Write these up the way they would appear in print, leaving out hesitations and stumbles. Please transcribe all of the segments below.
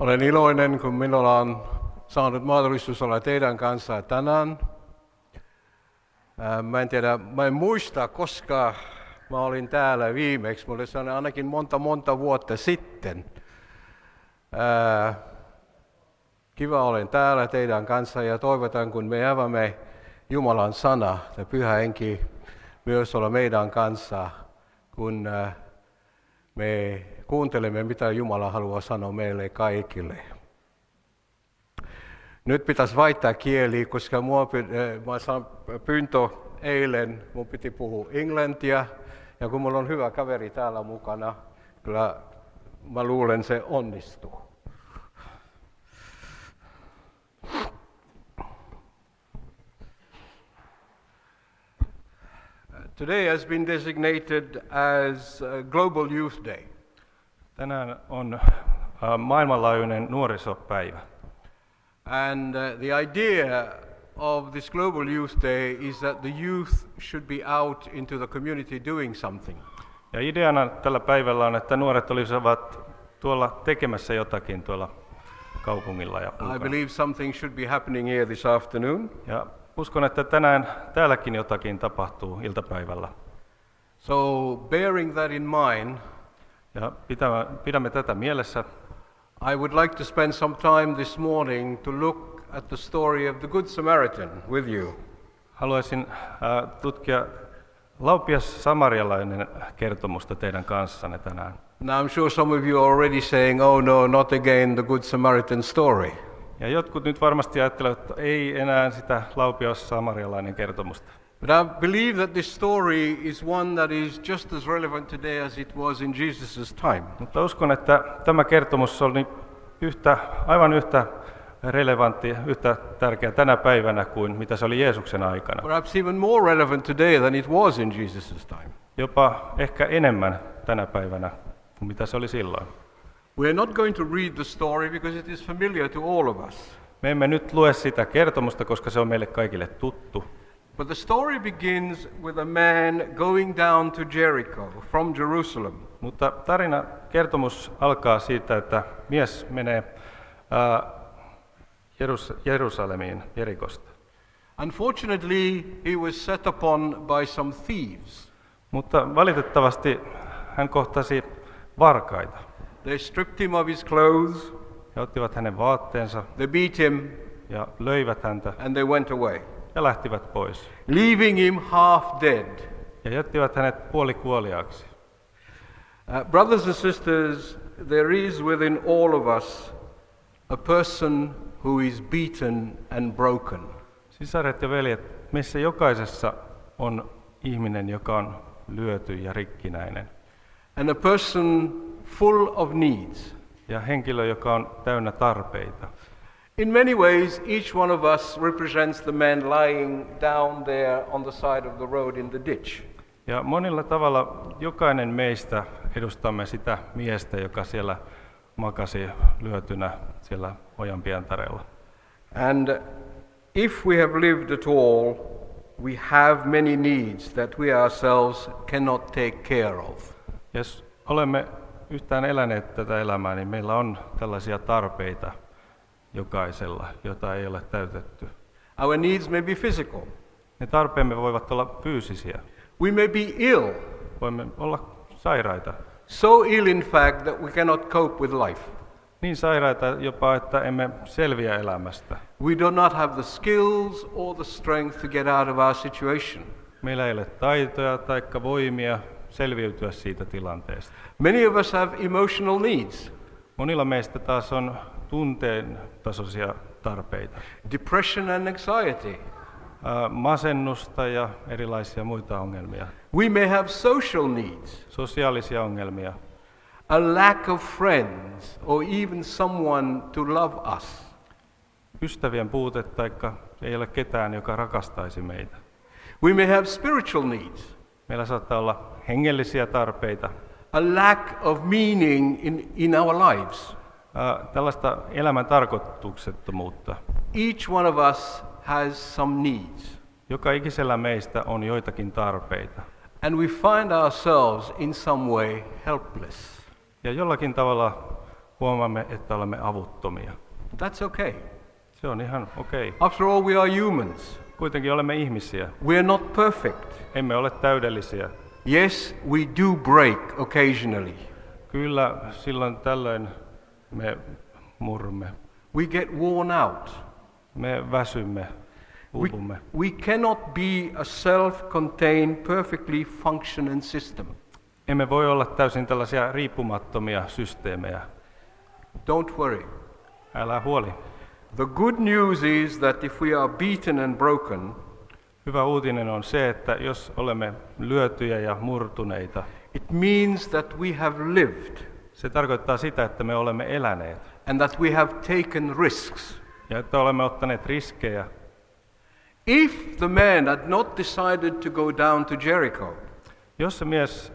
Olen iloinen, kun minulla on saanut mahdollisuus olla teidän kanssa tänään. Mä en muista, koska mä olin täällä viimeksi. Mulle se on ainakin monta vuotta sitten. Kiva olen täällä teidän kanssa ja toivotan, kun me avaamme Jumalan sana ja Pyhä Henki myös olla meidän kanssa, kun me kuuntelemme, mitä Jumala haluaa sanoa meille kaikille. Nyt pitäisi vaihtaa kieli, koska mä saan pyyntö eilen, mun piti puhua englantia, ja kun mulla on hyvä kaveri täällä mukana, kyllä mä luulen se onnistuu. Today has been designated as Global Youth Day. Tänään on maailmanlaajuinen nuorisopäivä. And the idea of this Global Youth Day is that the youth should be out into the community doing something. Ja ideana tällä päivällä on, että nuoret olisivat tuolla tekemässä jotakin tuolla kaupungilla ja ulkona. I believe something should be happening here this afternoon. Ja uskon, että tänään täälläkin jotakin tapahtuu iltapäivällä. So bearing that in mind, ja pidämme tätä mielessä. I would like to spend some time this morning to look at the story of the Good Samaritan with you. Haluaisin tutkia laupias samarialainen kertomusta teidän kanssanne tänään. Now I'm sure some of you are already saying, oh no, not again the Good Samaritan story. Ja jotkut nyt varmasti ajattelevat, että ei enää sitä laupias samarialainen kertomusta. But I believe that this story is one that is just as relevant today as it was in Jesus' time. Mutta uskon, että tämä kertomus on aivan yhtä relevantti, yhtä tärkeä tänä päivänä kuin mitä se oli Jeesuksen aikana. Perhaps even more relevant today than it was in Jesus' time. Jopa ehkä enemmän tänä päivänä kuin mitä se oli silloin. We are not going to read the story because it is familiar to all of us. Me emme nyt lue sitä kertomusta, koska se on meille kaikille tuttu. But the story begins with a man going down to Jericho from Jerusalem. Mutta kertomus alkaa siitä, että mies menee Jerusalemiin Jerikosta. Unfortunately, he was set upon by some thieves. Mutta valitettavasti hän kohtasi varkaita. They stripped him of his clothes. He ottivat hänen vaatteensa. They beat him. Ja löivät häntä. And they went away. Ja lähtivät pois. Leaving him half dead. Ja jättivät hänet puolikuoliaaksi. Brothers and sisters, there is within all of us a person who is beaten and broken. Sisaret ja veljet, meissä jokaisessa on ihminen, joka on lyöty ja rikkinäinen. And a person full of needs. Ja henkilö, joka on täynnä tarpeita. In many ways, each one of us represents the man lying down there on the side of the road in the ditch. Ja monilla tavalla jokainen meistä edustamme sitä miestä, joka siellä makasi lyötynä siellä ojanpientareella. And if we have lived at all, we have many needs that we ourselves cannot take care of. Jos olemme yhtään eläneet tätä elämää, niin meillä on tällaisia tarpeita jokaisella, jota ei ole täytetty. Our needs may be physical. Ne tarpeemme voivat olla fyysisiä. We may be ill. Voimme olla sairaita. So ill in fact that we cannot cope with life. Niin sairaita jopa, että emme selviä elämästä. We do not have the skills or the strength to get out of our situation. Meillä ei ole taitoja tai voimia selviytyä siitä tilanteesta. Many of us have emotional needs. Monilla meistä taas on tunteen tasoisia tarpeita. Depression and anxiety. Masennusta ja erilaisia muita ongelmia. We may have social needs. Sosiaalisia ongelmia. A lack of friends or even someone to love us. Ystävien puute taikka ei ole ketään, joka rakastaisi meitä. We may have spiritual needs. Meillä saattaa olla hengellisiä tarpeita. A lack of meaning in our lives. Tällaista elämän tarkoituksettomuutta. Each one of us has some needs. Joka ikisellä meistä on joitakin tarpeita. And we find ourselves in some way helpless. Ja jollakin tavalla huomaamme, että olemme avuttomia. That's okay. Se on ihan okei. After all, we are humans. Kuitenkin olemme ihmisiä. We are not perfect. Emme ole täydellisiä. Yes, we do break occasionally. Kyllä, silloin tällöin me murrumme. We get worn out. Me väsymme, uupumme. We cannot be a self-contained, perfectly functioning system. Emme voi olla täysin tällaisia riippumattomia systeemejä. Don't worry. Älä huoli. The good news is that if we are beaten and broken, Hyvä uutinen on se, että jos olemme lyötyjä ja murtuneita, it means that we have lived se tarkoittaa sitä, että me olemme eläneet and that we have taken risks. ja että olemme ottaneet riskejä. If the man had not decided to go down to Jericho, Jos se mies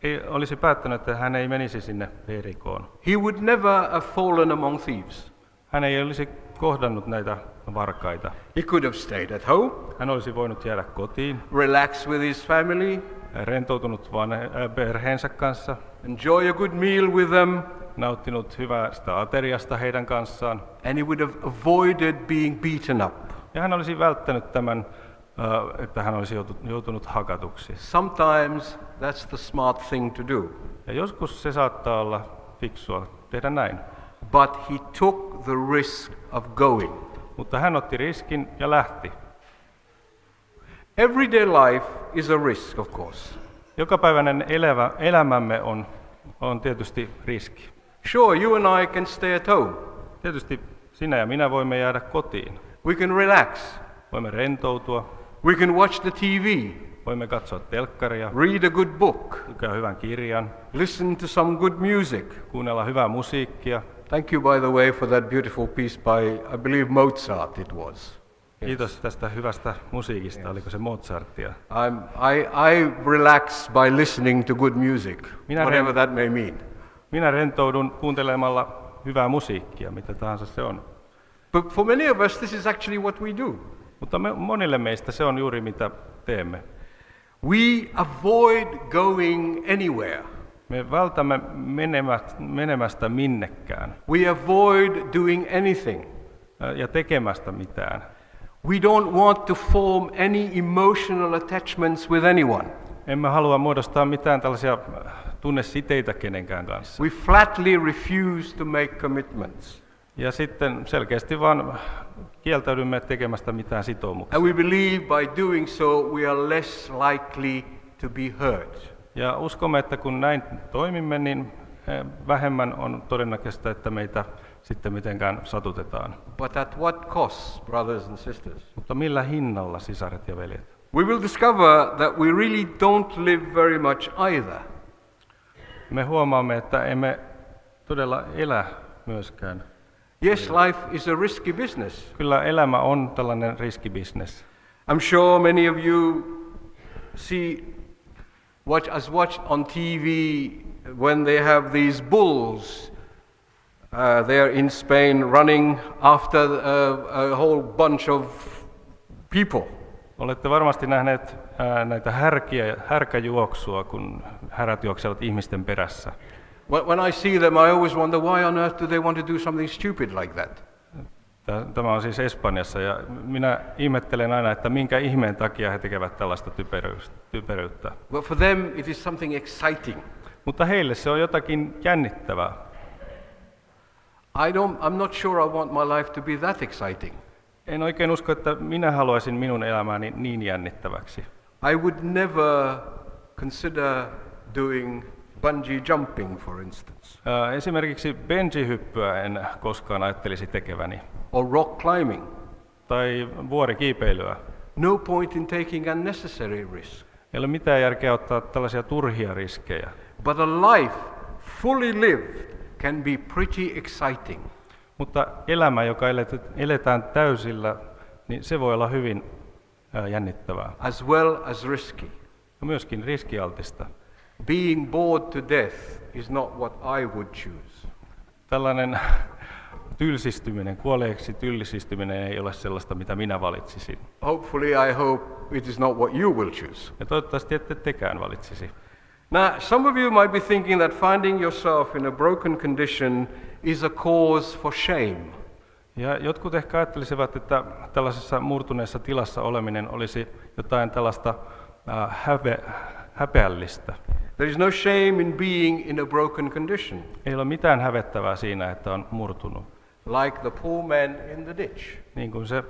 ei olisi päättänyt, että hän ei menisi sinne Jerikoon, he would never have fallen among thieves. hän ei olisi kohdannut näitä varkaita. He could have stayed at home, Hän olisi voinut jäädä kotiin, relax with his family, rentoutunut perheensä kanssa, enjoy a good meal with them, nauttinut hyvästä ateriasta heidän kanssaan. and he would have avoided being beaten up. Ja hän olisi välttänyt tämän, että hän olisi joutunut hakatuksi. Sometimes that's the smart thing to do. Ja joskus se saattaa olla fiksua tehdä näin. But he took the risk of going. Mutta hän otti riskin ja lähti. Everyday life is a risk, of course. Jokapäiväinen elämämme on tietysti riski. Sure, you and I can stay at home. Tietysti sinä ja minä voimme jäädä kotiin. We can relax. Voimme rentoutua, We can watch the TV, voimme katsoa telkkaria, read a good book, lukea hyvän kirjan, listen to some good music. kuunnella hyvää musiikkia. Thank you, by the way, for that beautiful piece by, I believe, Mozart it was. Kiitos tästä hyvästä musiikista, oliko se Mozartia? I relax by listening to good music, Minä whatever that may mean. Minä rentoudun kuuntelemalla hyvää musiikkia, mitä tahansa se on. But for many of us, this is actually what we do. Mutta monille meistä se on juuri mitä teemme. We avoid going anywhere. Me vältämme menemästä minnekään We avoid doing anything. ja tekemästä mitään. We don't want to form any emotional attachments with anyone. Emme halua muodostaa mitään tällaisia tunnesiteitä kenenkään kanssa. We flatly refuse to make commitments. Ja sitten selkeästi vaan kieltäydymme tekemästä mitään sitoumuksia. And we believe by doing so we are less likely to be hurt. Ja uskomme, että kun näin toimimme, niin vähemmän on todennäköistä, että meitä sitten mitenkään satutetaan. But at what cost, brothers and sisters? Mutta millä hinnalla, sisaret ja veljet? We will discover that we really don't live very much either. Me huomaamme, että emme todella elä myöskään. Yes, life is a risky business. Kyllä elämä on tällainen riskibisnes. I'm sure many of you watch on TV when they have these bulls. They're in Spain running after a whole bunch of people. Olette varmasti nähneet näitä härkäjuoksua, kun härät juoksevat ihmisten perässä. When I see them, I always wonder why on earth do they want to do something stupid like that? Tämä on siis Espanjassa ja minä ihmettelen aina, että minkä ihmeen takia he tekevät tällaista typeryyttä. But for them it is something exciting. Mutta heille se on jotakin jännittävää. I'm not sure I want my life to be that exciting. En oikein usko, että minä haluaisin minun elämääni niin jännittäväksi. I would never consider doing bungee jumping, for instance, Esimerkiksi bungee-hyppyä en koskaan ajattelisi tekeväni. or rock climbing. Tai vuorikiipeilyä. No point in taking unnecessary risk. Ei ole mitään järkeä ottaa tällaisia turhia riskejä. But a life fully lived can be pretty exciting. Mutta elämä, joka eletään täysillä, niin se voi olla hyvin jännittävää. As well as risky. Ja myöskin riskialtista. Being bored to death is not what I would choose. Tällainen kuolleeksi tylsistyminen ei ole sellaista, mitä minä valitsisin. Hopefully, I hope it is not what you will choose. Ja toivottavasti ette tekään valitsisi. Now, some of you might be thinking that finding yourself in a broken condition is a cause for shame. Ja jotkut ehkä ajattelisivat, että tällaisessa murtuneessa tilassa oleminen olisi jotain tällaista häpeällistä. There is no shame in being in a broken condition, Ei ole mitään hävettävää siinä, että on murtunut. like the poor man in the ditch. Niin kuin se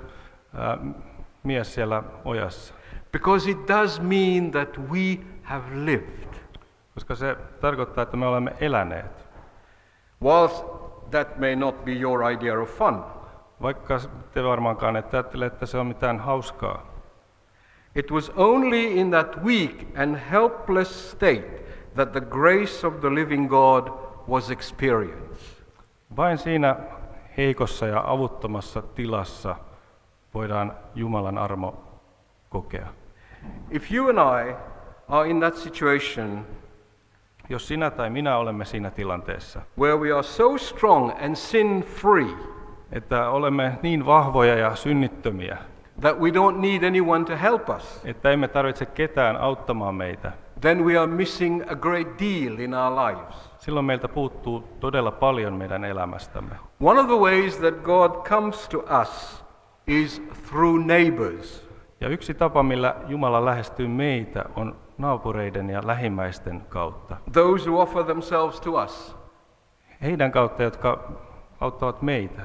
mies siellä ojassa. Because it does mean that we have lived. Koska se tarkoittaa, että me olemme eläneet. Whilst that may not be your idea of fun, Vaikka te varmaankaan ette ajattele, että se on mitään hauskaa. it was only in that weak and helpless state that the grace of the living God was experienced. Vain siinä heikossa ja avuttomassa tilassa voidaan Jumalan armo kokea. If you and I are in that situation Jos sinä tai minä olemme siinä tilanteessa, where we are so strong and sin-free että olemme niin vahvoja ja synnittömiä, that we don't need anyone to help us, että emme tarvitse ketään auttamaan meitä, then we are missing a great deal in our lives. silloin meiltä puuttuu todella paljon meidän elämästämme. One of the ways that God comes to us is through neighbors. Ja yksi tapa, millä Jumala lähestyy meitä, on naapureiden ja lähimmäisten kautta. Those who offer themselves to us. Heidän kautta, jotka auttavat meitä.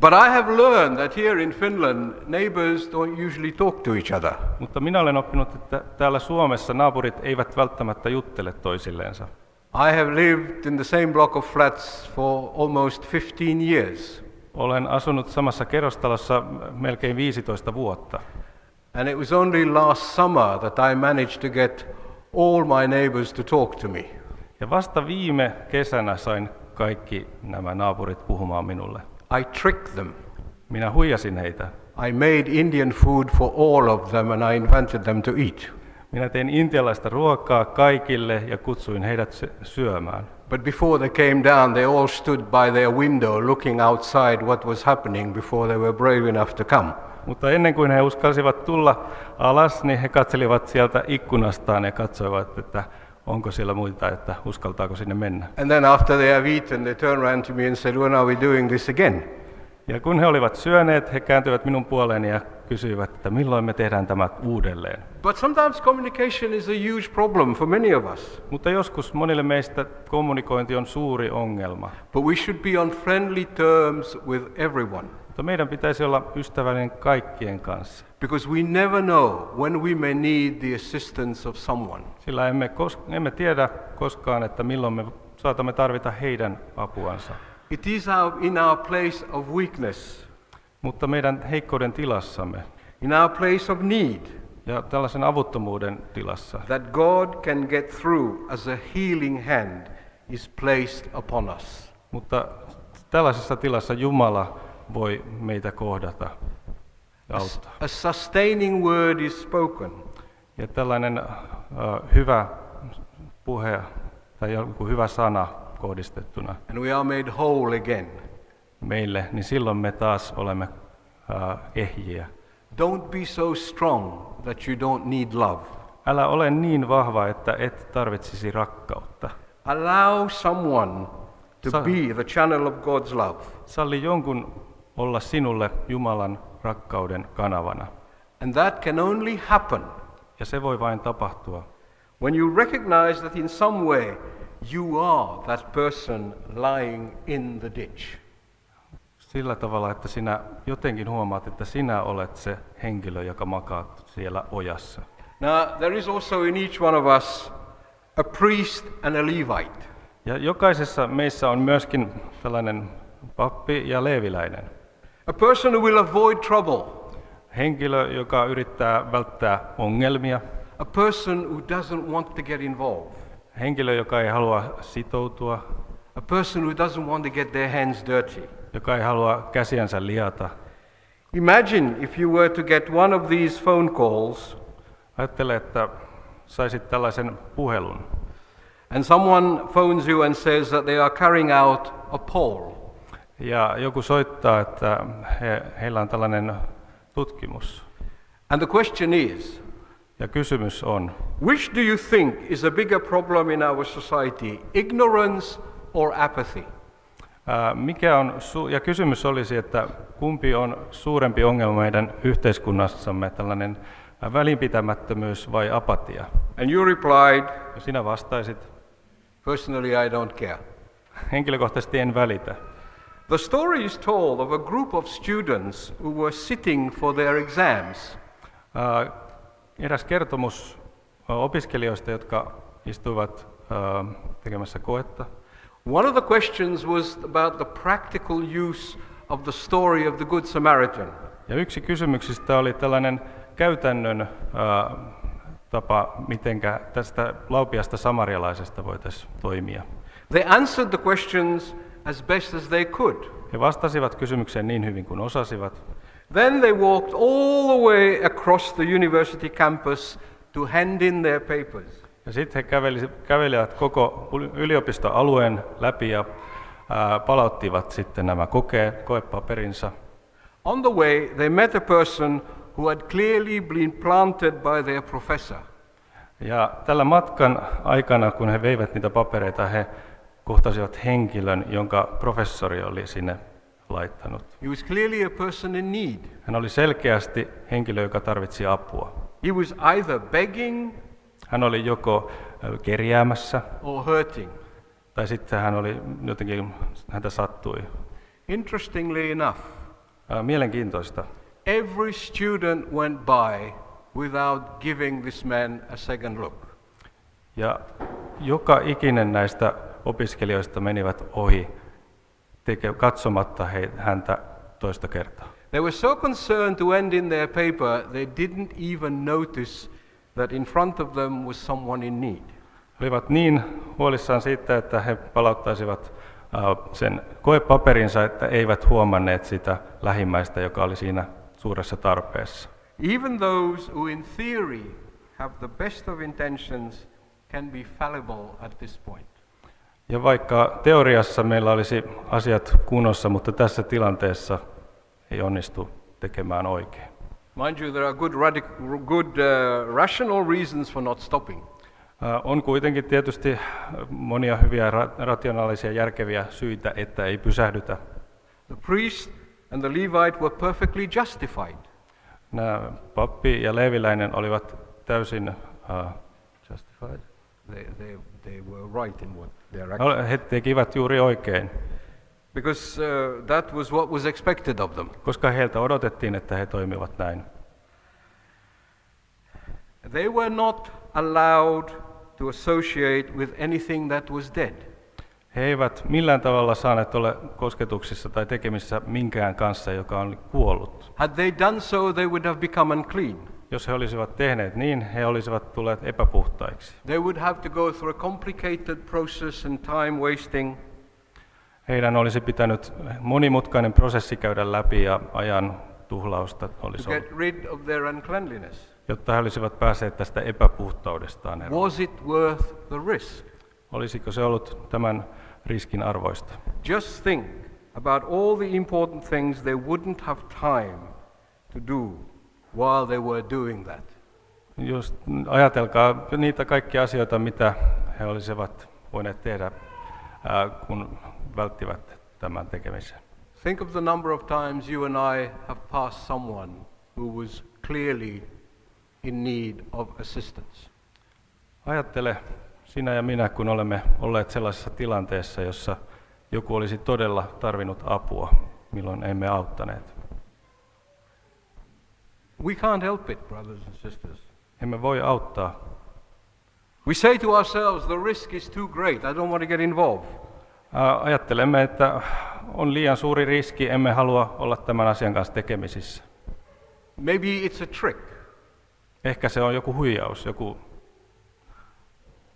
But I have learned that here in Finland, neighbors don't usually talk to each other. Mutta minä olen oppinut, että täällä Suomessa naapurit eivät välttämättä juttele toisillensa. I have lived in the same block of flats for almost 15 years. Olen asunut samassa kerrostalossa melkein 15 vuotta. And it was only last summer that I managed to get all my neighbors to talk to me. Ja vasta viime kesänä sain kaikki nämä naapurit puhumaan minulle. I tricked them. Minä huijasin heitä. I made Indian food for all of them and I invited them to eat. Minä tein intialaista ruokaa kaikille ja kutsuin heidät syömään. But before they came down, they all stood by their window looking outside what was happening before they were brave enough to come. Mutta ennen kuin he uskalsivat tulla alas, niin he katselivat sieltä ikkunastaan ja katsoivat, että onko siellä muita, että uskaltaako sinne mennä. And then after they have eaten, they turn around to me and said, when are we doing this again? Ja kun he olivat syöneet, he kääntyivät minun puoleeni ja kysyivät, että milloin me tehdään tämä uudelleen. But sometimes communication is a huge problem for many of us. Mutta joskus monille meistä kommunikointi on suuri ongelma. But we should be on friendly terms with everyone. Mutta meidän pitäisi olla ystävällinen kaikkien kanssa. Because we never know when we may need the assistance of someone. Sillä emme tiedä koskaan, että milloin me saatamme tarvita heidän apuansa. It is in our place of weakness, Mutta meidän heikkouden tilassamme in our place of need, ja tällaisen avuttomuuden tilassa, that God can get through as a healing hand is placed upon us. mutta tällaisessa tilassa Jumala voi meitä kohdata ja auttaa. A sustaining word is spoken. Ja tällainen hyvä puhe tai joku hyvä sana kohdistettuna And we are made whole again. meille, niin silloin me taas olemme ehjiä. Don't be so strong that you don't need love. Älä ole niin vahva, että et tarvitsisi rakkautta. Allow someone to be the channel of God's love. Salli jonkun olla sinulle Jumalan rakkauden kanavana. And that can only happen Ja se voi vain tapahtua, when you recognize that in some way you are that person lying in the ditch. sillä tavalla, että sinä jotenkin huomaat, että sinä olet se henkilö, joka makaa siellä ojassa. Now, there is also in each one of us a priest and a Levite. Ja jokaisessa meissä on myöskin tällainen pappi ja leeviläinen. A person who will avoid trouble. Henkilö, joka yrittää välttää ongelmia. A person who doesn't want to get involved. Henkilö, joka ei halua sitoutua. A person who doesn't want to get their hands dirty. Joka ei halua käsiänsä liata. Imagine if you were to get one of these phone calls. Ajattele, että saisit tällaisen puhelun. And someone phones you and says that they are carrying out a poll. Ja joku soittaa, että heillä on tällainen tutkimus. And the question is, Ja kysymys on, which do you think is a bigger problem in our society, ignorance or apathy? Ja kysymys olisi, että kumpi on suurempi ongelma meidän yhteiskunnassamme, tällainen välinpitämättömyys vai apatia? And you replied, Ja sinä vastaisit, personally I don't care. henkilökohtaisesti en välitä. The story is told of a group of students who were sitting for their exams. Eräs kertomus opiskelijoista, jotka istuivat tekemässä koetta. One of the questions was about the practical use of the story of the Good Samaritan. Ja yksi kysymyksistä oli tällainen käytännön tapa, mitenkä tästä laupiasta samarialaisesta voitaisiin toimia. They answered the questions as best as they could. He vastasivat kysymykseen niin hyvin kuin osasivat. Then they walked all the way across the university campus to hand in their papers. Ja sitten he kävelivät koko yliopistoalueen läpi ja palauttivat sitten nämä koepaperinsa. On the way they met a person who had clearly been planted by their professor. Ja tällä matkan aikana, kun he veivät niitä papereita, he kohtasivat henkilön, jonka professori oli sinne laittanut. He was clearly a person in need. Hän oli selkeästi henkilö, joka tarvitsi apua. He was either begging Hän oli joko kerjäämässä, or hurting. tai sitten hän oli jotenkin, häntä sattui. Interestingly enough, Mielenkiintoista. every student went by without giving this man a second look. Ja joka ikinen näistä opiskelijoista menivät ohi katsomatta häntä toista kertaa. They were so concerned to end in their paper, they didn't even notice that in front of them was someone in need. He olivat niin huolissaan siitä, että he palauttaisivat sen koepaperinsa, että eivät huomanneet sitä lähimmäistä, joka oli siinä suuressa tarpeessa. Even those who in theory have the best of intentions can be fallible at this point. Ja vaikka teoriassa meillä olisi asiat kunnossa, mutta tässä tilanteessa ei onnistu tekemään oikein. Mind you, there are good rational reasons for not stopping. On kuitenkin tietysti monia hyviä rationaalisia järkeviä syitä, että ei pysähdytä. The priest and the Levite were perfectly justified. Nämä pappi ja leeviläinen olivat täysin justified. They were right in what their action. He tekivät juuri oikein, Because that was what was expected of them. koska heiltä odotettiin, että he toimivat näin. They were not allowed to associate with anything that was dead. He eivät millään tavalla saaneet olla kosketuksissa tai tekemissä minkään kanssa, joka on kuollut. Had they done so, they would have become unclean. Jos he olisivat tehneet niin, he olisivat tulleet epäpuhtaiksi. They would have to go through a complicated process and time wasting. Heidän olisi pitänyt monimutkainen prosessi käydä läpi ja ajan tuhlausta olisi To ollut, get rid of their uncleanliness. jotta he olisivat päässeet tästä epäpuhtaudestaan eroon. Was it worth the risk? Olisiko se ollut tämän riskin arvoista? Just think about all the important things they wouldn't have time to do while they were doing that. Just ajatelkaa niitä kaikkia asioita, mitä he olisivat voineet tehdä, kun välttivät tämän tekemisen. Think of the number of times you and I have passed someone who was clearly in need of assistance. Ajattele sinä ja minä, kun olemme olleet sellaisessa tilanteessa, jossa joku olisi todella tarvinnut apua, milloin emme auttaneet. We can't help it, brothers and sisters. Emme voi auttaa. We say to ourselves, the risk is too great, I don't want to get involved. Ajattelemme, että on liian suuri riski, emme halua olla tämän asian kanssa tekemisissä. Maybe it's a trick. Ehkä se on joku huijaus, joku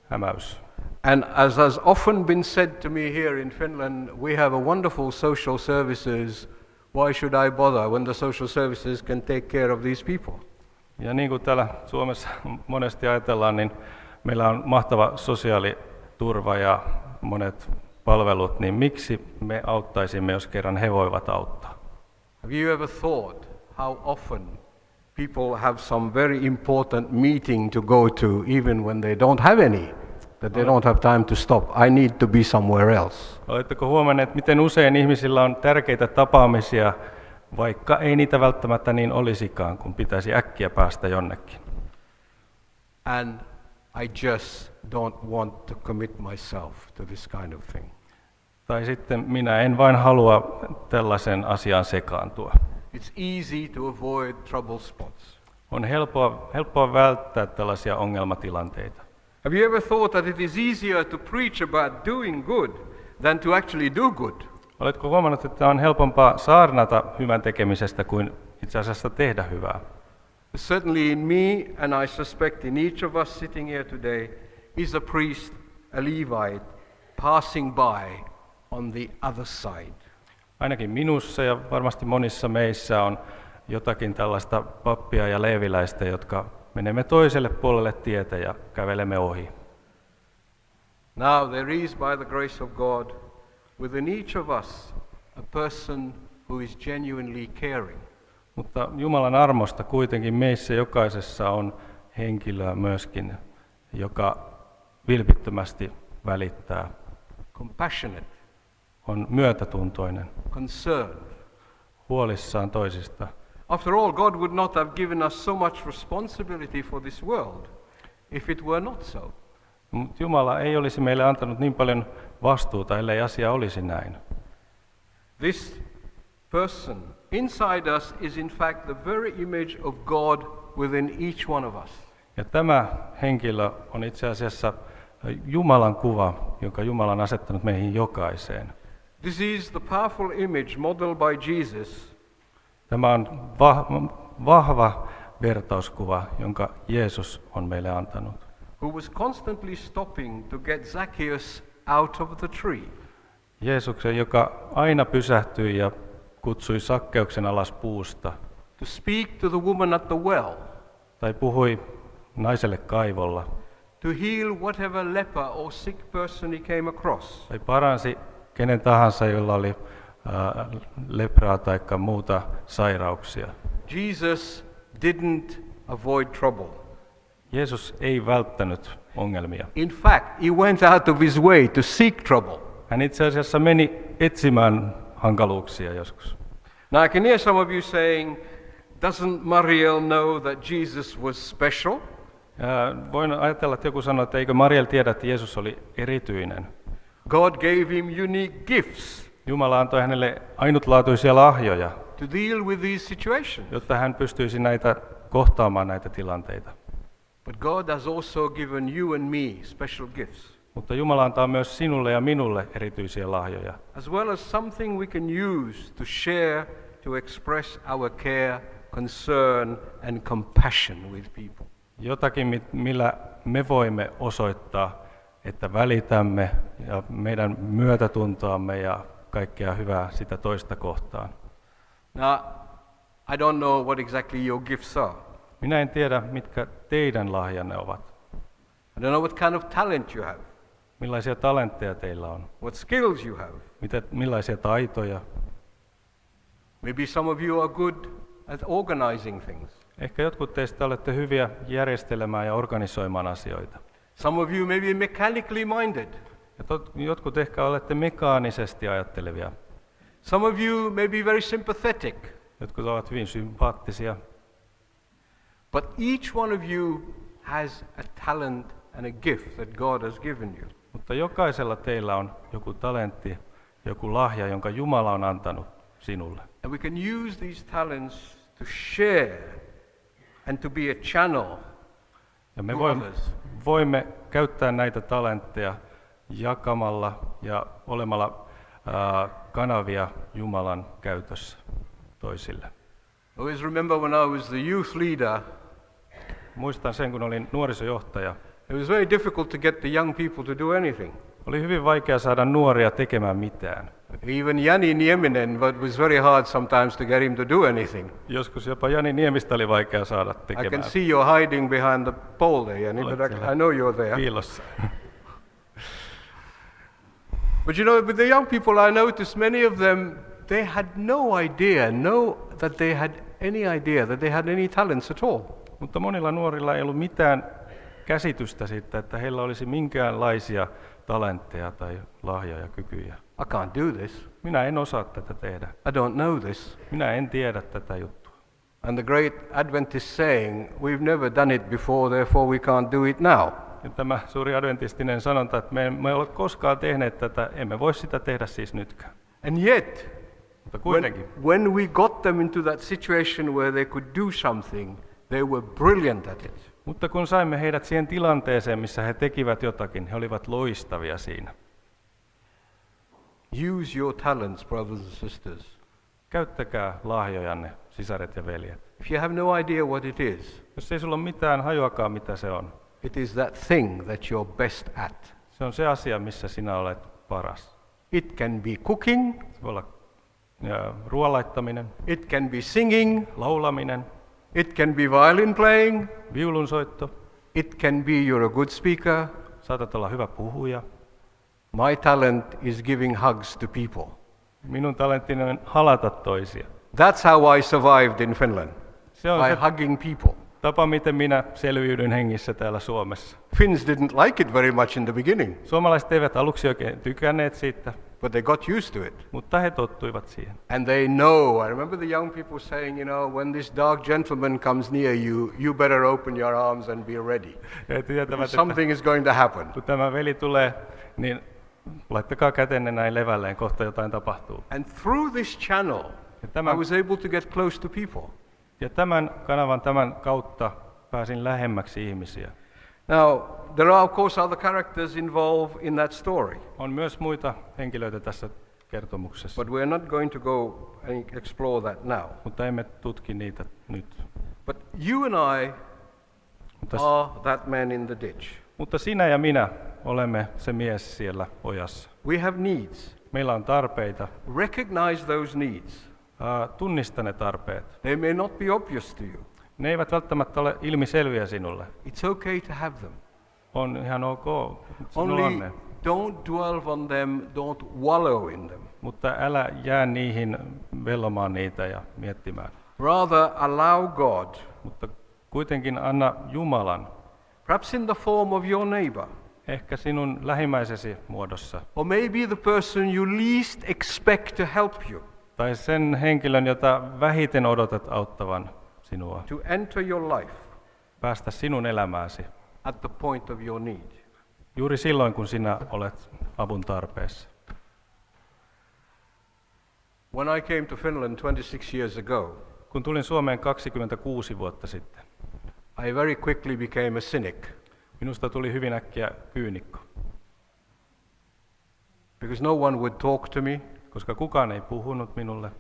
hämäys. And as has often been said to me here in Finland, we have a wonderful social services. Why should I bother when the social services can take care of these people? Ja niin kuin täällä Suomessa monesti ajatellaan, niin meillä on mahtava sosiaaliturva ja monet palvelut, niin miksi me auttaisimme, jos kerran he voivat auttaa? Have you ever thought how often people have some very important meeting to go to even when they don't have any? that they don't have time to stop. I need to be somewhere else. Oletteko huomanneet, miten usein ihmisillä on tärkeitä tapaamisia, vaikka ei niitä välttämättä niin olisikaan, kun pitäisi äkkiä päästä jonnekin? And I just don't want to commit myself to this kind of thing. Tai sitten minä en vain halua tällaisen asiaan sekaantua. It's easy to avoid trouble spots. On helppoa välttää tällaisia ongelmatilanteita. Have you ever thought that it is easier to preach about doing good than to actually do good? Oletko huomannut, että on helpompaa saarnata hyvän tekemisestä kuin itse asiassa tehdä hyvää? Certainly in me, and I suspect in each of us sitting here today, is a priest, a Levite, passing by on the other side. Ainakin minussa ja varmasti monissa meissä on jotakin tällaista pappia ja leeviläistä, jotka menemme toiselle puolelle tietä ja kävelemme ohi. Now there is, by the grace of God, within each of us, a person who is genuinely caring. Mutta Jumalan armosta kuitenkin meissä jokaisessa on henkilöä myöskin, joka vilpittömästi välittää, Compassionate, on myötätuntoinen, concerned. huolissaan toisista. After all, God would not have given us so much responsibility for this world if it were not so. Mutta Jumala ei olisi meille antanut niin paljon vastuuta, ellei asia olisi näin. This person inside us is in fact the very image of God within each one of us. Ja tämä henkilö on itse asiassa Jumalan kuva, jonka Jumala on asettanut meihin jokaiseen. This is the powerful image modeled by Jesus. Tämä on vahva vertauskuva, jonka Jeesus on meille antanut. Who was constantly stopping to get Zacchaeus out of the tree. Jeesuksen, joka aina pysähtyi ja kutsui Sakkeuksen alas puusta. To speak to the woman at the well. Tai puhui naiselle kaivolla. To heal whatever leper or sick person he came across. Tai paransi kenen tahansa, jolla oli lepraa tai muuta sairauksia. Jesus didn't avoid trouble. Jeesus ei välttänyt ongelmia. In fact, he went out of his way to seek trouble. Hän itse asiassa meni etsimään hankaluuksia joskus. Now I can hear some of you saying, doesn't Mariel know that Jesus was special? Voin ajatella, että joku sanoo, että eikö Mariel tiedä, että Jeesus oli erityinen. God gave him unique gifts Jumala antoi hänelle ainutlaatuisia lahjoja, to deal with these situations. jotta hän pystyisi kohtaamaan näitä tilanteita. But God has also given you and me special gifts, Mutta Jumala antaa myös sinulle ja minulle erityisiä lahjoja. as well as something we can use to share, to express our care, concern and compassion with people. Jotakin, millä me voimme osoittaa, että välitämme ja meidän myötätuntoamme ja kaikkea hyvää sitä toista kohtaan. Now, I don't know what exactly your gifts are. Minä en tiedä, mitkä teidän lahjanne ovat. I don't know what kind of talent you have, Millaisia talentteja teillä on? what skills you have. Millaisia taitoja? Maybe some of you are good at organizing things. Ehkä jotkut teistä olette hyviä järjestelemään ja organisoimaan asioita. Some of you may be mechanically minded. Ja jotkut ehkä olette mekaanisesti ajattelevia. Some of you may be very sympathetic. Jotkut ovat hyvin sympaattisia. But each one of you has a talent and a gift that God has given you. Mutta jokaisella teillä on joku talentti, joku lahja, jonka Jumala on antanut sinulle. And we can use these talents to share and to be a channel Ja me to voimme, others. voimme käyttää näitä talentteja jakamalla ja olemalla kanavia Jumalan käytössä toisille. I always remember when I was the youth leader, Muistan sen, kun olin nuorisojohtaja. it was very difficult to get the young people to do anything. Oli hyvin vaikea saada nuoria tekemään mitään. Even Jani Nieminen, but it was very hard sometimes to get him to do anything. Joskus jopa Jani Niemistä oli vaikea saada I can tekemään. see you're hiding behind the pole there, Jani, but I know you're there. Piilossa. But you know, with the young people I noticed, many of them, they had no idea, that they had any talents at all. Mutta monilla nuorilla ei ollut mitään käsitystä siitä, että heillä olisi minkäänlaisia talentteja tai lahjoja, kykyjä. I can't do this. Minä en osaa tätä tehdä. I don't know this. Minä en tiedä tätä juttua. And the great Adventist saying, we've never done it before, therefore we can't do it now. Ja tämä suuri adventistinen sanonta, että me emme ole koskaan tehneet tätä, emme voi sitä tehdä siis nytkään. And yet, Mutta kuitenkin, when we got them into that situation where they could do something, they were brilliant at it. mutta kun saimme heidät siihen tilanteeseen, missä he tekivät jotakin, he olivat loistavia siinä. Use your talents, brothers and sisters. Käyttäkää lahjojanne, sisaret ja veljet. If you have no idea what it is, Jos ei sulla ole mitään hajuakaan, mitä se on, it is that thing that you're best at. se on se asia, missä sinä olet paras. It can be cooking, Se voi olla ruoanlaittaminen, it can be singing, laulaminen, it can be violin playing, viulunsoitto, it can be you're a good speaker. saatat olla hyvä puhuja. My talent is giving hugs to people. Minun talenttini on halata toisia. That's how I survived in Finland, Se on by se hugging people. tapa, miten minä selviydyn hengissä täällä Suomessa. Finns didn't like it very much in the beginning, Suomalaiset eivät aluksi oikein tykänneet siitä, but they got used to it. mutta he tottuivat siihen. And they know, I remember the young people saying, you know, when this dark gentleman comes near you, you better open your arms and be ready. He tietävät, Because että something is going to happen. kun tämä veli tulee, niin laittakaa kätenne näin levälleen, kohta jotain tapahtuu. And through this channel, I was able to get close to people. Ja tämän kanavan, tämän kautta pääsin lähemmäksi ihmisiä. Now, there are of course other characters involved in that story, On myös muita henkilöitä tässä kertomuksessa, but we're not going to go and explore that now. mutta emme tutki niitä nyt. But you and I Mutta, are that man in the ditch. mutta sinä ja minä olemme se mies siellä ojassa. We have needs. Meillä on tarpeita. Recognize those needs. Tunnista ne tarpeet. They may not be obvious to you. Ne eivät välttämättä ole ilmiselviä sinulle. It's okay to have them. On ihan ok. Sinulla on Only ne. don't dwell on them, don't wallow in them. Mutta älä jää niihin vellomaan niitä ja miettimään. Rather allow God, Mutta kuitenkin anna Jumalan, perhaps in the form of your neighbor, ehkä sinun lähimmäisesi muodossa, or maybe the person you least expect to help you, tai sen henkilön, jota vähiten odotat auttavan sinua, to enter your life päästä sinun elämääsi at the point of your need. juuri silloin, kun sinä olet avun tarpeessa. When I came to Finland 26 years ago, Kun tulin Suomeen 26 vuotta sitten, I very quickly became a cynic, minusta tuli hyvin äkkiä kyynikko, because no one would talk to me, koska kukaan ei puhunut minulle,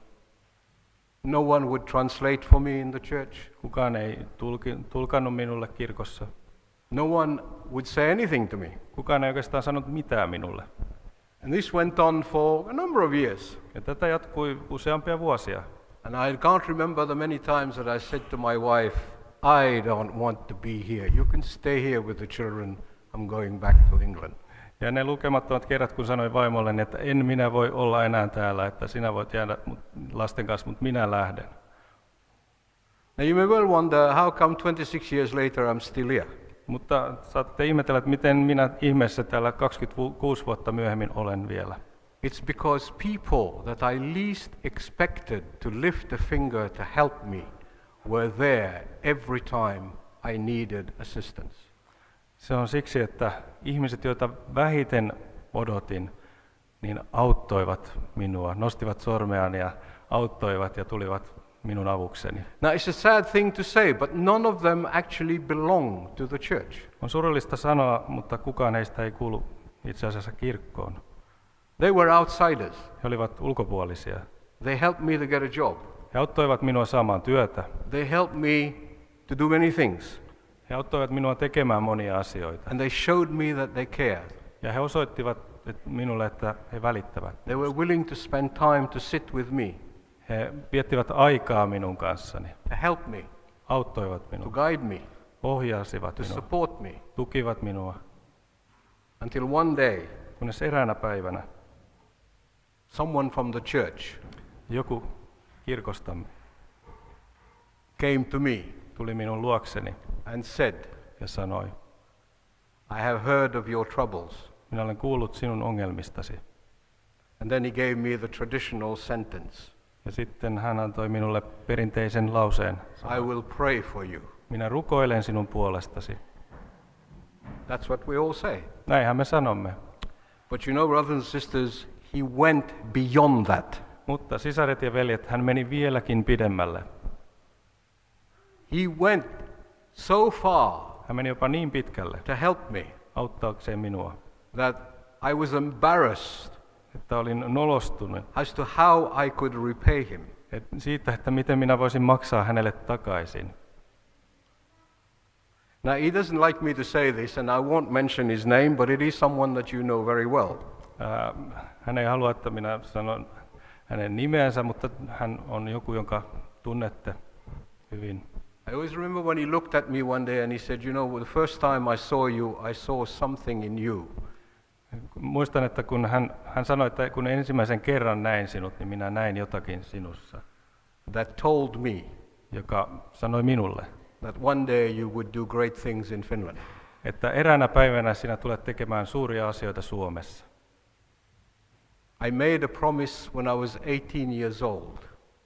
no one would translate for me in the church, kukaan ei tulkannut minulle kirkossa, no one would say anything to me. kukaan ei oikeastaan sanonut mitään minulle. And this went on for a number of years. Ja tätä jatkui useampia vuosia. And I can't remember the many times that I said to my wife, I don't want to be here. You can stay here with the children. I'm going back to England. Ja ne lukemattomat kerrat, kun sanoin vaimolleni, että en minä voi olla enää täällä, että sinä voit jäädä lasten kanssa, mutta minä lähden. Now you may well wonder, how come 26 years later I'm still here? Mutta saatte ihmetellä, että miten minä ihmeessä täällä 26 vuotta myöhemmin olen vielä. It's because people that I least expected to lift a finger to help me were there every time I needed assistance. Se on siksi, että ihmiset, joita vähiten odotin, niin auttoivat minua, nostivat sormeaan ja auttoivat ja tulivat minun avukseni. Now it's a sad thing to say, but none of them actually belong to the church. On surullista sanoa, mutta kukaan heistä ei kuulu itse asiassa kirkkoon. They were outsiders. He olivat ulkopuolisia. They helped me to get a job. He auttoivat minua saamaan työtä. They helped me to do many things. He auttoivat minua tekemään monia asioita. And they showed me that they cared. Ja he osoittivat minulle, että he välittävät. They were willing to spend time to sit with me, He viettivät aikaa minun kanssani. to help me, Auttoivat to minua. guide me, Ohjasivat to minua. support me, Tukivat minua. until one day Kunnes eräänä päivänä someone from the church joku kirkostamme came to me tuli minun luokseni and said, ja sanoi, I have heard of your troubles. Minä olen kuullut sinun ongelmistasi. And then he gave me the traditional sentence. Ja sitten hän antoi minulle perinteisen lauseen. I will pray for you. Minä rukoilen sinun puolestasi. That's what we all say. Näinhän me sanomme. But you know, brothers and sisters, he went beyond that. Mutta sisaret ja veljet, hän meni vieläkin pidemmälle. He went so far Hän meni jopa niin pitkälle to help me auttaakseen minua, that I was embarrassed että olin nolostunut as to how I could repay him. siitä, että miten minä voisin maksaa hänelle takaisin. Now, he doesn't like me to say this, and I won't mention his name, but it is someone that you know very well. Hän ei halua, että minä sanon hänen nimeensä, mutta hän on joku, jonka tunnette hyvin. I always remember when he looked at me one day and he said, you know, the first time I saw you, I saw something in you. Muistan, että kun hän sanoi, että kun ensimmäisen kerran näin sinut, niin minä näin jotakin sinussa. That told me Joka sanoi minulle, that one day you would do great things in Finland. että eräänä päivänä sinä tulet tekemään suuria asioita Suomessa. I made a promise when I was 18 years old.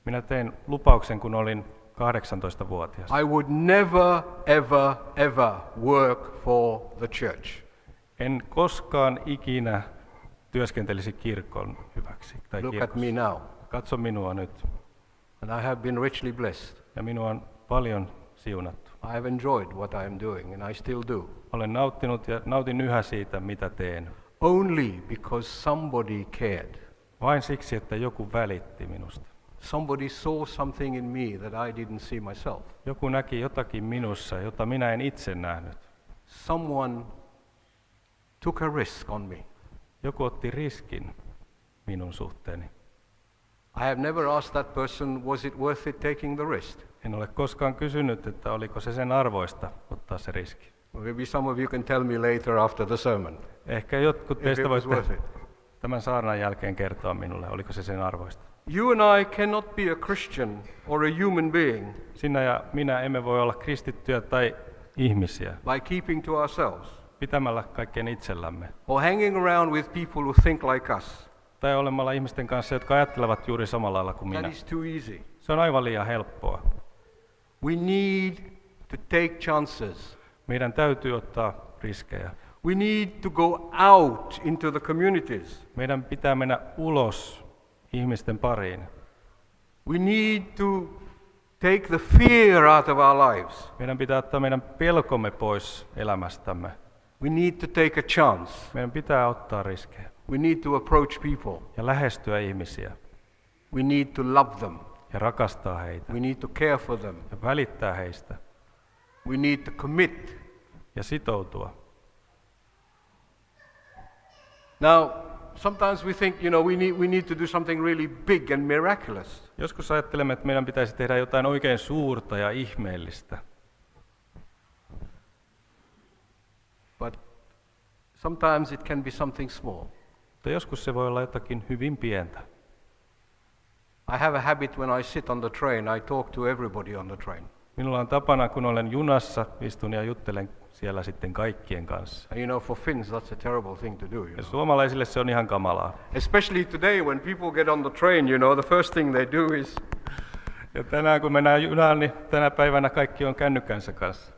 Minä tein lupauksen, kun olin 18-vuotias. I would never, ever, ever work for the church. En koskaan ikinä työskentelisi kirkon hyväksi. Tai Look at kirkossa. me now. Katso minua nyt. And I have been richly blessed. Ja minua on paljon siunattu. I have enjoyed what I am doing, and I still do. Olen nauttinut ja nautin yhä siitä, mitä teen. Only because somebody cared. Vain siksi, että joku välitti minusta. Somebody saw something in me that I didn't see myself. Joku näki jotakin minussa, jota minä en itse nähnyt. Someone took a risk on me. Joku otti riskin minun suhteeni. I have never asked that person, was it worth it taking the risk? En ole koskaan kysynyt, että oliko se sen arvoista ottaa se riski. Maybe some of you can tell me later after the sermon. Ehkä jotkut If teistä it was worth voitte it. tämän saarnan jälkeen kertoa minulle, oliko se sen arvoista. You and I cannot be a Christian or a human being Sinä ja minä emme voi olla kristittyjä tai ihmisiä by keeping to ourselves pitämällä kaikkeen itsellämme. or hanging around with people who think like us. Tai olemalla ihmisten kanssa, jotka ajattelevat juuri samalla lailla kuin That minä. is too easy. Se on aivan liian helppoa. We need to take chances. Meidän täytyy ottaa riskejä. We need to go out into the communities. Meidän pitää mennä ulos ihmisten pariin. We need to take the fear out of our lives. Meidän pitää ottaa meidän pelkomme pois elämästämme. We need to take a chance. Meidän pitää ottaa riskejä We need to approach people. ja lähestyä ihmisiä We need to love them. ja rakastaa heitä We need to care for them. ja välittää heistä We need to commit. ja sitoutua. Now, sometimes we think, you know, we need to do something really big and miraculous. Joskus ajattelemme, että meidän pitäisi tehdä jotain oikein suurta ja ihmeellistä. But sometimes it can be something small. Mutta joskus se voi olla jotakin hyvin pientä. I have a habit when I sit on the train, I talk to everybody on the train. Minulla on tapana, kun olen junassa, istun ja juttelen siellä sitten kaikkien kanssa. And you know, for Finns, that's a terrible thing to do, you Ja know. suomalaisille se on ihan kamalaa. Especially today when people get on the train, you know, the first thing they do is, Ja tänään kun mennään junaan, niin tänä päivänä kaikki on kännykänsä kanssa.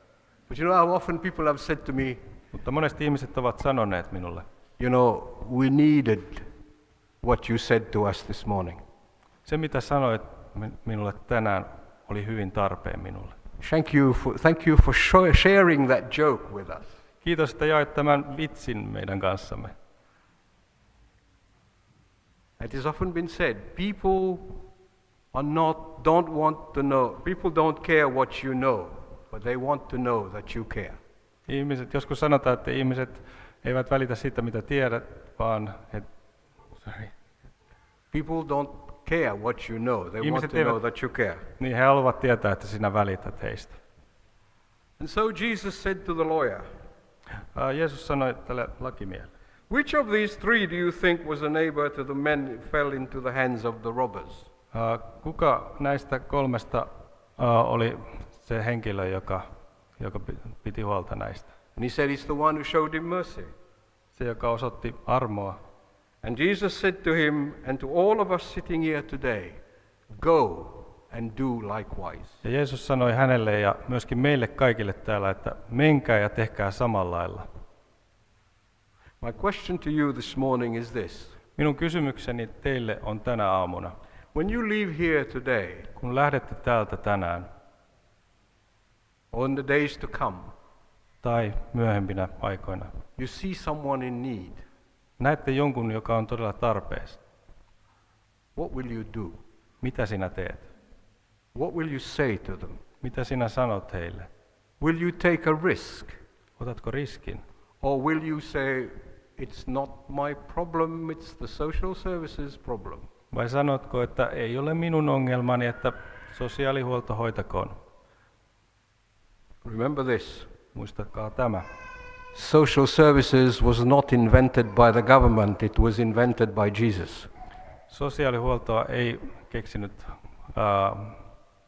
but you know how often people have said to me, Mutta monesti ihmiset ovat sanoneet minulle, you know, we needed what you said to us this morning. se mitä sanoit minulle tänään oli hyvin tarpeen minulle. Thank you for sharing that joke with us. Kiitos, että jaoit tämän vitsin meidän kanssamme. It has often been said, people don't want to know, people don't care what you know, but they want to know that you care. Joskus sanotaan, että ihmiset eivät välitä siitä, mitä tiedät, vaan People don't care what you know, they want to know that you care. Niin he haluavat tietää, että sinä välität heistä. And so Jesus said to the lawyer, Jeesus sanoi tälle lakimiehelle, which of these three do you think was a neighbor to the men who fell into the hands of the robbers? kuka näistä kolmesta oli se henkilö, joka piti huolta näistä? And he said, it's the one who showed him mercy. Se, joka osoitti armoa. And Jesus said to him and to all of us sitting here today, go and do likewise. Ja Jeesus sanoi hänelle ja myöskin meille kaikille täällä, että menkää ja tehkää samalla lailla. My question to you this morning is this. Minun kysymykseni teille on tänä aamuna. When you leave here today, Kun lähdette täältä tänään or in the days to come, tai myöhempinä aikoina, you see someone in need, näette jonkun, joka on todella tarpeessa. what will you do? Mitä sinä teet? What will you say to them? Mitä sinä sanot heille? Will you take a risk? Otatko riskin? Or will you say, it's not my problem, it's the social services problem? Vai sanotko, että ei ole minun ongelmani, että sosiaalihuolto hoitakoon? Remember this. Muistakaa tämä. Social services was not invented by the government, it was invented by Jesus. Sosiaalihuoltoa ei keksinyt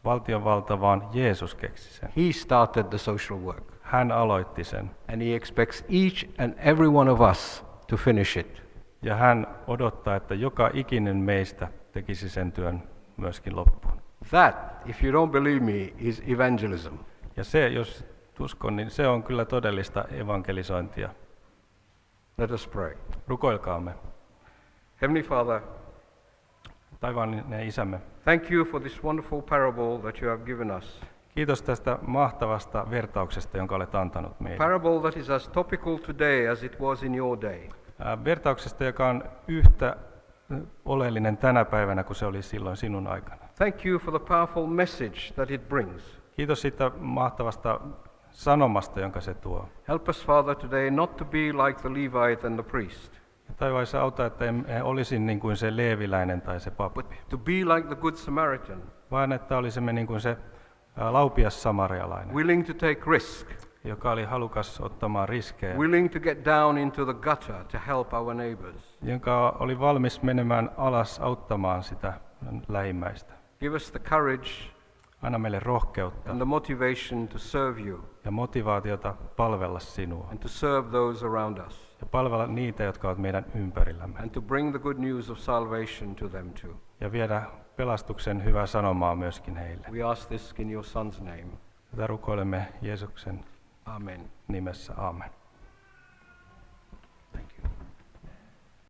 valtiovalta, vaan Jeesus keksi sen. He started the social work. Hän aloitti sen. And he expects each and every one of us to finish it. Ja hän odottaa, että joka ikinen meistä tekisi sen työn myöskin loppuun. That, if you don't believe me, is evangelism. Ja se, jos uskon, niin se on kyllä todellista evankelisointia. Let us pray. Rukoilkaamme. Heavenly Father, Taivaallinen Isämme, thank you for this wonderful parable that you have given us. kiitos tästä mahtavasta vertauksesta, jonka olet antanut meille. Parable that is as topical today as it was in your day. Vertauksesta, joka on yhtä oleellinen tänä päivänä kuin se oli silloin sinun aikana. Thank you for the powerful message that it brings. Kiitos siitä mahtavasta sanomasta, jonka se tuo. Help us, Father, today not to be like the Levite and the priest, Ja taivaissa auta, että emme olisi niin kuin se leeviläinen tai se pappi, but to be like the Good Samaritan, vaan että olisimme niin kuin se laupias samarialainen, willing to take risk, joka oli halukas ottamaan riskejä, willing to get down into the gutter to help our neighbors. joka oli valmis menemään alas auttamaan sitä lähimmäistä. Give us the courage Anna meille rohkeutta and the motivation to serve you ja motivaatiota palvella sinua and to serve those around us ja palvella niitä, jotka ovat meidän ympärillämme and to bring the good news of salvation to them too. ja viedä pelastuksen hyvää sanomaa myöskin heille. We ask this in your Son's name. Tätä rukoilemme Jeesuksen Amen. nimessä. Aamen.